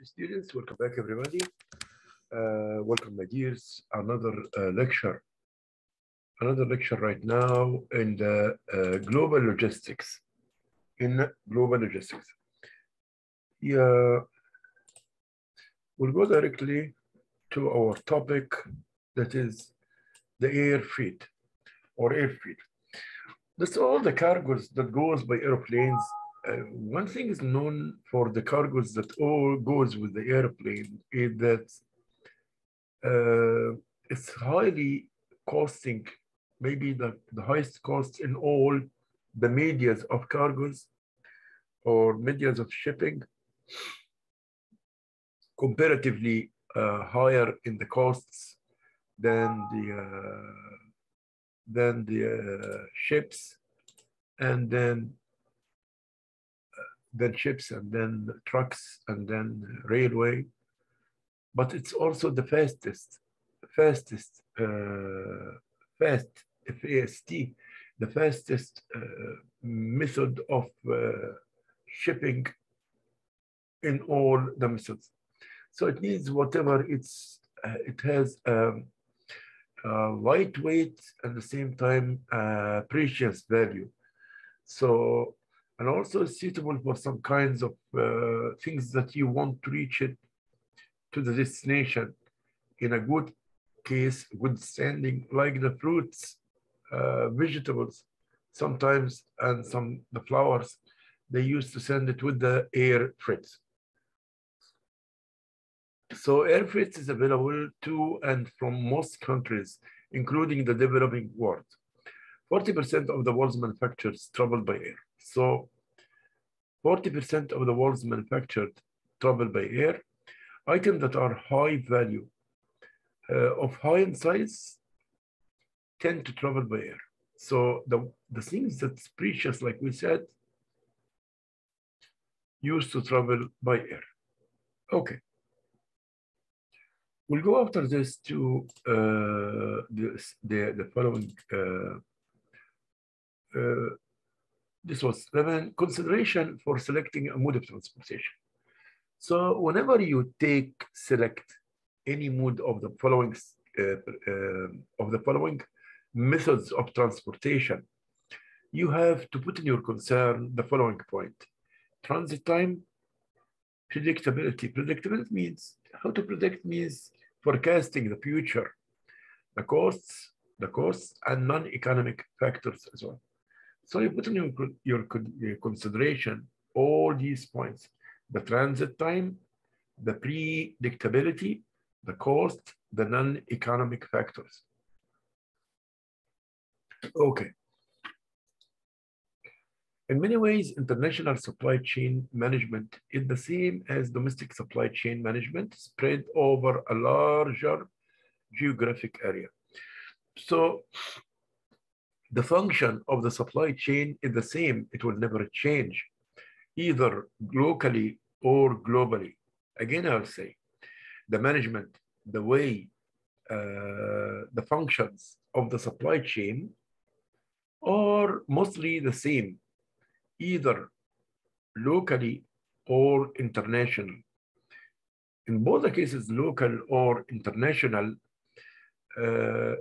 Students, welcome back, everybody. Welcome, my dears. Another lecture right now in the global logistics. Yeah, we'll go directly to our topic, that is the air freight or air freight. That's all the cargoes that goes by airplanes. One thing is known for the cargoes that all goes with the airplane is that it's highly costing, maybe the highest cost in all the medias of cargoes or medias of shipping, comparatively higher in the costs than the ships, and then ships, and then trucks, and then railway. But it's also the fastest, fast, F-A-S-T, the fastest method of shipping in all the methods. So it needs whatever it has lightweight, at the same time precious value. So, and also suitable for some kinds of things that you want to reach it to the destination in a good case, good standing, like the fruits, vegetables, sometimes, and the flowers, they used to send it with the air freight. So air freight is available to and from most countries, including the developing world. 40% of the world's manufacturers travel by air. So 40% of the world's manufactured travel by air. Items that are high value, of high in size, tend to travel by air. So the things that's precious, like we said, used to travel by air. Okay. We'll go after this to the following. This was 11, consideration for selecting a mode of transportation. So whenever you select any mode of the following methods of transportation, you have to put in your concern the following point: transit time, predictability. Predictability means, how to predict means forecasting the future, the costs, and non-economic factors as well. So you put in your consideration all these points: the transit time, the predictability, the cost, the non-economic factors. Okay. In many ways, international supply chain management is the same as domestic supply chain management, spread over a larger geographic area. So the function of the supply chain is the same. It will never change, either locally or globally. Again, I'll say, the management, the way, the functions of the supply chain are mostly the same, either locally or international. In both the cases, local or international,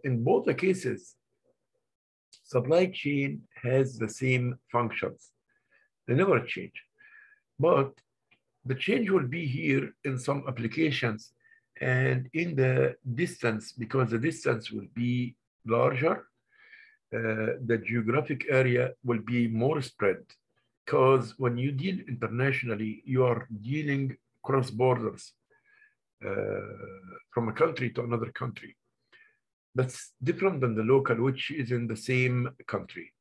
in both the cases, supply chain has the same functions. They never change. But the change will be here in some applications and in the distance, because the distance will be larger. The geographic area will be more spread, because when you deal internationally, you are dealing cross borders from a country to another country. That's different than the local, which is in the same country.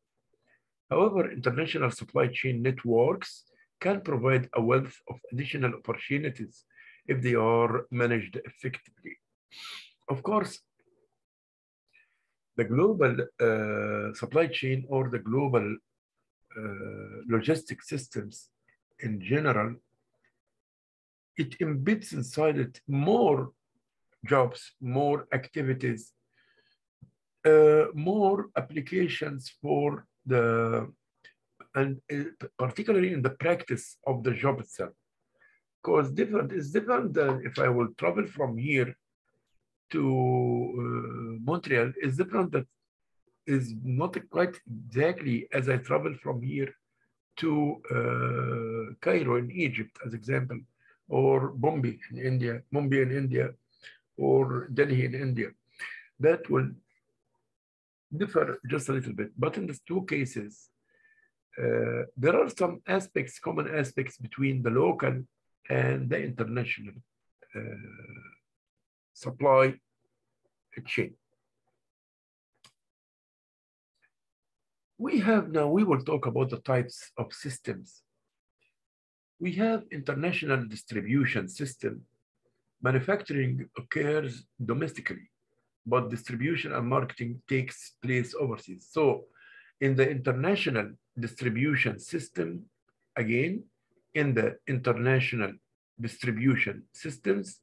However, international supply chain networks can provide a wealth of additional opportunities if they are managed effectively. Of course, the global supply chain, or the global logistic systems in general, it embeds inside it more jobs, more activities, more applications for and particularly in the practice of the job itself. Because it's different than if I will travel from here to Montreal. It's different, that is not quite exactly as I travel from here to Cairo in Egypt, as example, or Bombay in India, or Delhi in India. That will differ just a little bit. But in these two cases, there are some aspects, common aspects between the local and the international supply chain. We will talk about the types of systems. We have international distribution system. Manufacturing occurs domestically, but distribution and marketing takes place overseas. So in the international distribution system, again, in the international distribution systems,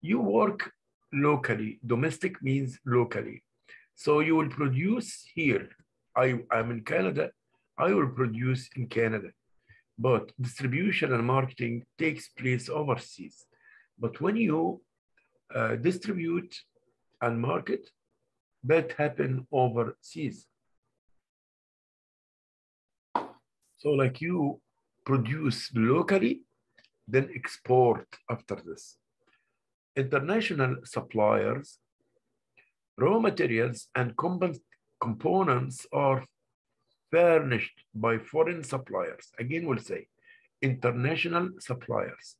you work locally. Domestic means locally. So you will produce here. I'm in Canada, I will produce in Canada. But distribution and marketing takes place overseas. But when you distribute and market, that happen overseas. So like you produce locally, then export after this. International suppliers, raw materials and components are furnished by foreign suppliers. Again, we'll say international suppliers.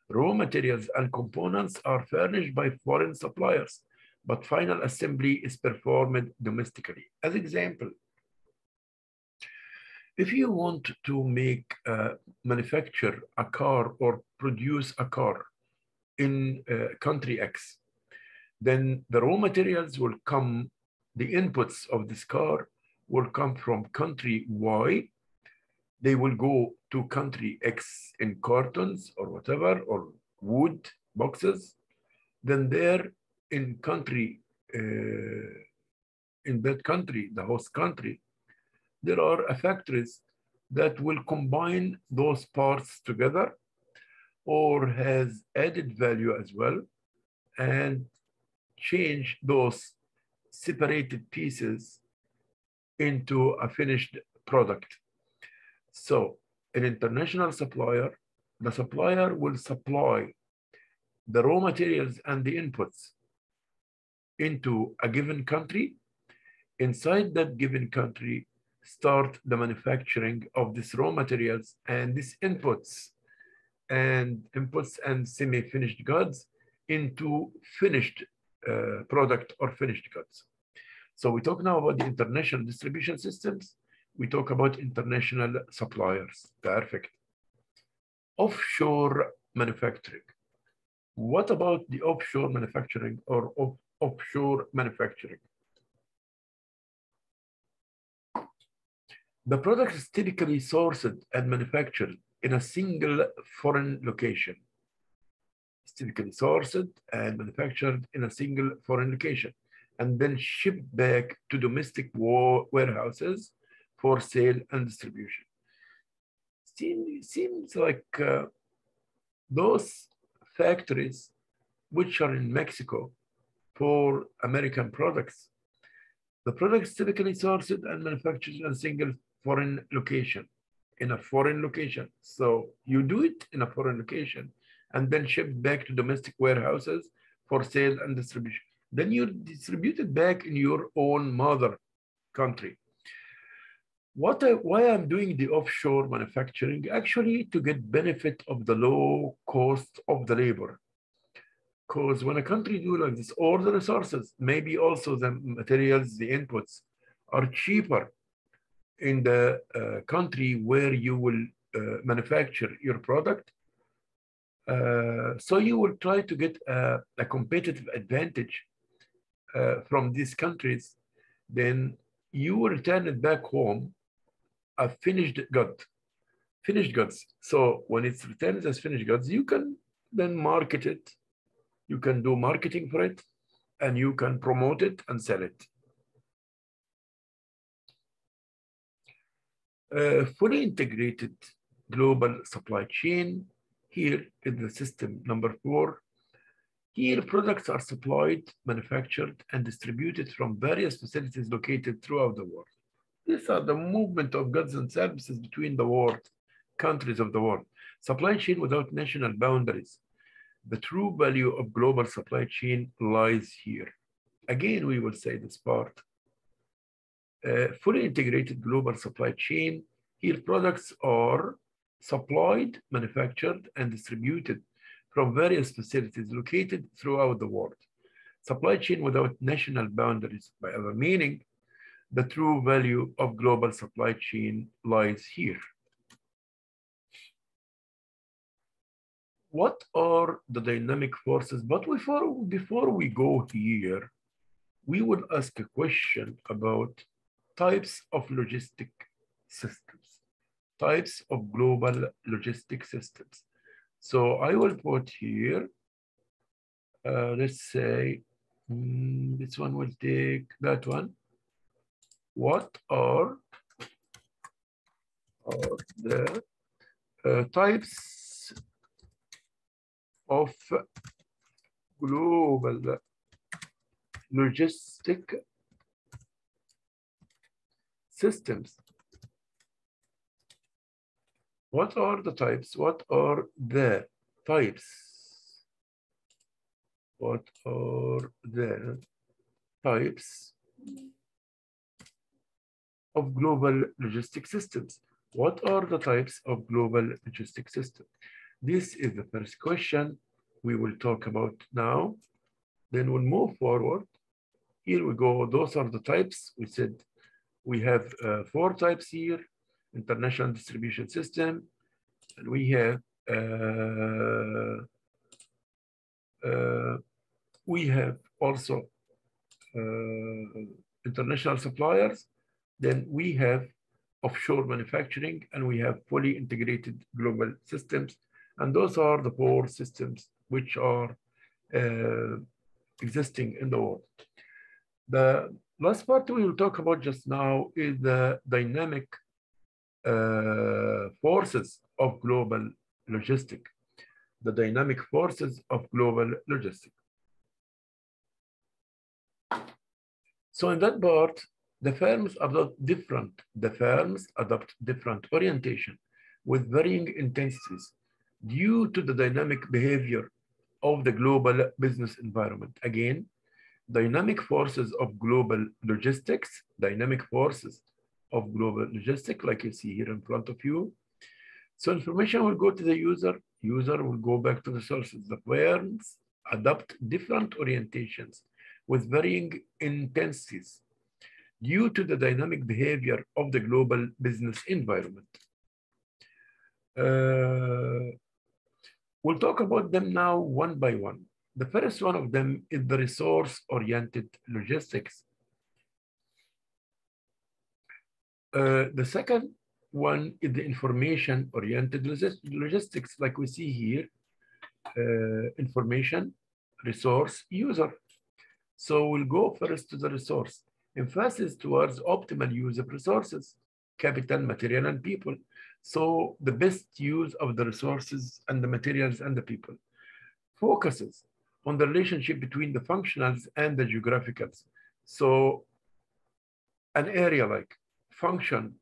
Raw materials and components are furnished by foreign suppliers, but final assembly is performed domestically. As example, if you want to manufacture a car or produce a car in country X, then the raw materials will come, the inputs of this car will come from country Y. They will go to country X in cartons or whatever, or wood boxes. Then there in country, in that country, the host country, there are factories that will combine those parts together or has added value as well, and change those separated pieces into a finished product. So an international supplier, the supplier will supply the raw materials and the inputs into a given country. Inside that given country, start the manufacturing of these raw materials and these inputs and semi-finished goods into finished product or finished goods. So we talk now about the international distribution systems. We talk about international suppliers. Perfect. Offshore manufacturing. What about the offshore manufacturing or offshore manufacturing? The product is typically sourced and manufactured in a single foreign location. It's typically sourced and manufactured in a single foreign location, and then shipped back to domestic warehouses for sale and distribution. Seems like those factories which are in Mexico for American products, the products typically sourced and manufactured in a single foreign location, in a foreign location. So you do it in a foreign location and then ship back to domestic warehouses for sale and distribution. Then you distribute it back in your own mother country. Why I'm doing the offshore manufacturing? Actually, to get benefit of the low cost of the labor. Because when a country do like this, all the resources, maybe also the materials, the inputs, are cheaper in the country where you will manufacture your product. So you will try to get a competitive advantage from these countries. Then you will return it back home, a finished goods. So when it's returned as finished goods, you can then market it. You can do marketing for it, and you can promote it and sell it. Fully integrated global supply chain Here is the system number 4. Here, products are supplied, manufactured, and distributed from various facilities located throughout the world. These are the movement of goods and services between the world, countries of the world. Supply chain without national boundaries. The true value of global supply chain lies here. Again, we will say this part. Fully integrated global supply chain. Here, products are supplied, manufactured, and distributed from various facilities located throughout the world. Supply chain without national boundaries. By other meaning, the true value of global supply chain lies here. What are the dynamic forces? But before we go here, we will ask a question about types of logistic systems, types of global logistic systems. So I will put here, let's say, this one will take that one. What are the types of global logistic systems? What are the types? What are the types? What are the types of global logistic systems? What are the types of global logistic systems? This is the first question we will talk about now. Then we'll move forward. Here we go. Those are the types. We said we have 4 types here: international distribution system, and we have also international suppliers. Then we have offshore manufacturing, and we have fully integrated global systems. And those are the 4 systems which are existing in the world. The last part we will talk about just now is the dynamic forces of global logistics. The dynamic forces of global logistics. So in that part, the firms adopt different orientation with varying intensities due to the dynamic behavior of the global business environment. Again, dynamic forces of global logistics, dynamic forces of global logistics, like you see here in front of you. So information will go to the user, user will go back to the sources. The firms adopt different orientations with varying intensities due to the dynamic behavior of the global business environment. We'll talk about them now one by one. The first one of them is the resource-oriented logistics. The second one is the information-oriented logistics, like we see here, information, resource, user. So we'll go first to the resource. Emphasis towards optimal use of resources, capital, material, and people. So the best use of the resources and the materials and the people. Focuses on the relationship between the functionals and the geographicals. So an area like function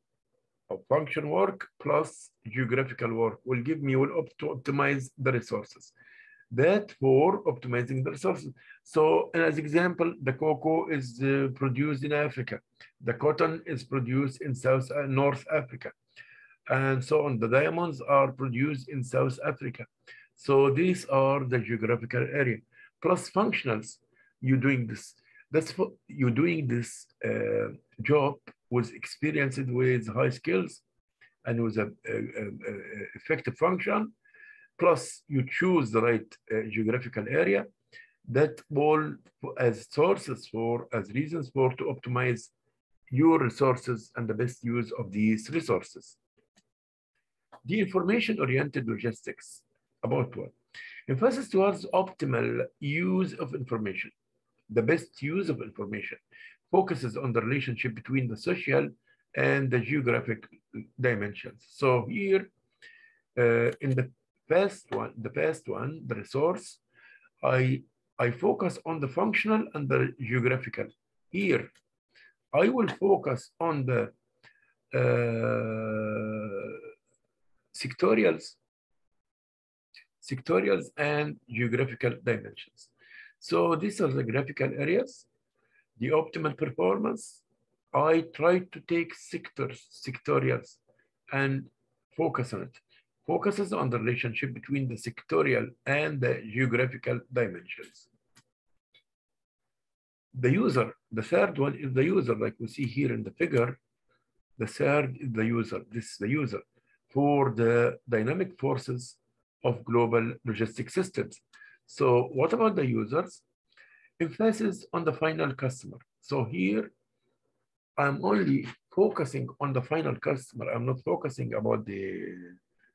work plus geographical work will give me to optimize the resources. That for optimizing the resources. So as example, the cocoa is produced in Africa. The cotton is produced in North Africa. And so on. The diamonds are produced in South Africa. So these are the geographical area. Plus functionals, you're doing this. You're doing this job with experience with high skills and with an effective function. Plus you choose the right geographical area that all as sources for, as reasons for to optimize your resources and the best use of these resources. The information-oriented logistics, about what? Emphasis towards optimal use of information, the best use of information, focuses on the relationship between the social and the geographic dimensions. So here, in the the past one, the resource, I focus on the functional and the geographical. Here, I will focus on the sectorials and geographical dimensions. So these are the graphical areas, the optimal performance. I try to take sectorials, and focus on it. Focuses on the relationship between the sectorial and the geographical dimensions. The user, the third one is the user, like we see here in the figure. The third is the user. This is the user for the dynamic forces of global logistic systems. So what about the users? Emphasis on the final customer. So here, I'm only focusing on the final customer. I'm not focusing about the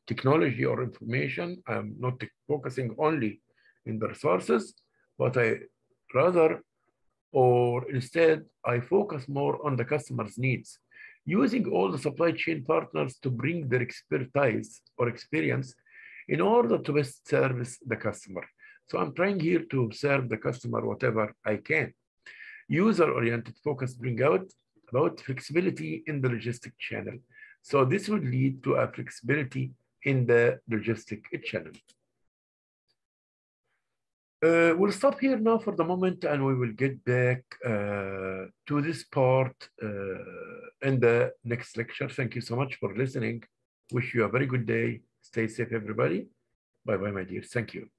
technology or information. I'm not focusing only in the resources, but instead, I focus more on the customer's needs, using all the supply chain partners to bring their expertise or experience in order to best service the customer. So I'm trying here to serve the customer whatever I can. User-oriented focus bring out about flexibility in the logistic channel. So this would lead to a flexibility in the logistic channel. We'll stop here now for the moment, and we will get back to this part in the next lecture. Thank you so much for listening. Wish you a very good day. Stay safe, everybody. Bye-bye, my dear. Thank you.